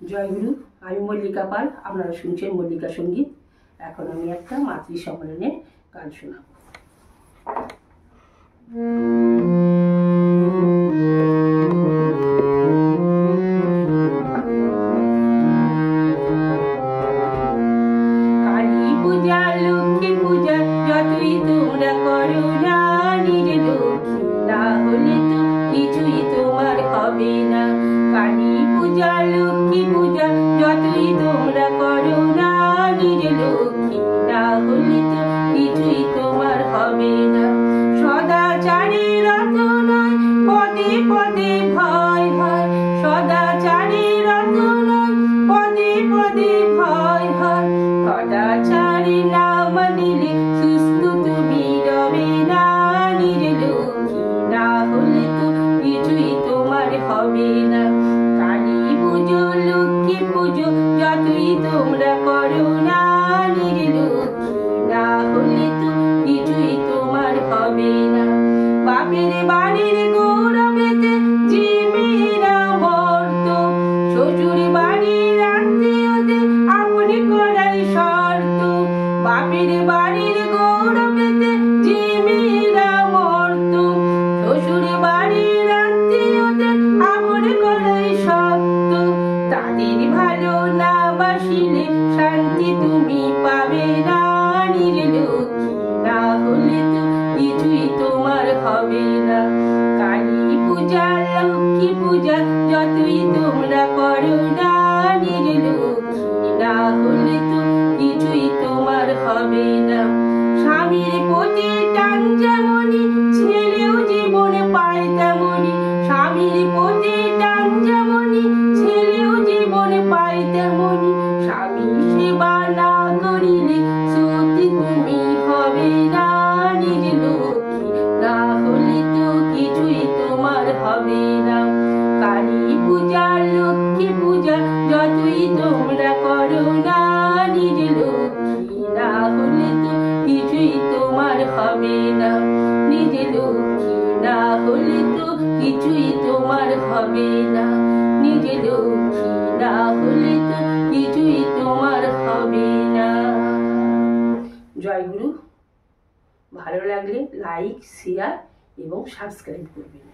জয়গুরু। আমি মল্লিকা পাল, আপনারা শুনছেন মল্লিকা সঙ্গীত। এখন আমি একটা মাতৃ সম্মেলনের গান শোনাবো। কালী পূজা, লক্ষ্মী পূজা যতই তোমরা করো না, নিজে লক্ষ্মী না হলে তো কিছুই তোমার হবে না। কালী পূজা, লক্ষ্মী পূজা যতই তোমরা করো না, নিজে লক্ষ্মী না হলে তো কিছুই তোমার হবে না। সদাচারের রত নয়, পদে পদে ভয় হয়। সদাচারের রত নয়, পদে পদে ভয় হয়। সদাচারে না মানিলে সুস্থ তুমি রবে না, নিজে লক্ষ্মী না হলে তো কিছুই তোমার হবে না। কালী পুজো, লক্ষ্মী পুজো যতই তোমরা করো না, নিজে লক্ষ্মী না হলে তো কিছুই তোমার হবে না। বাপের বাড়ির গৌরবেতে যে মেয়েরা মর্ত, শ্বশুর বাড়ির আত্মীয়দের আপনি করাই শর্ত। বাপের বাড়ির গৌরবেতে যে মেয়েরা মর্ত, শ্বশুর বাড়ির আত্মীয়দের আপনি করাই শর্ত। তাদের ভালো না বাসিলে শান্তি তুমি পাবে না, নিজে লক্ষ্মী না হলে তো কিছুই তোমার হবে না। কালী পূজা, লক্ষ্মী পূজা যতই তোমরা করো না, নিজে লক্ষ্মী না হলে তো কিছুই তোমার হবে না। স্বামীর প্রতি টান যেমনি ছেলেও জীবনে পায় তেমনি। স্বামীর প্রতি টান যেমনি ছেলেও জীবনে পায় তেমনি। স্বামী সেবা না করিলে সত্যি তুমি হবে না, নিজে লক্ষ্মী না হলে তো কিছুই তোমার হবে না। কালী পূজা, লক্ষ্মী পূজা যতই তোমরা করো না, নিজে লক্ষ্মী না হলে তো কিছুই তোমার হবে না। নিজে লক্ষ্মী না হলে তো কিছুই তোমার হবে না। নিজে লক্ষ্মী না হলে তো কিছুই তোমার হবে না। জয়গুরু। ভালো লাগলে লাইক, শেয়ার এবং সাবস্ক্রাইব করবেন।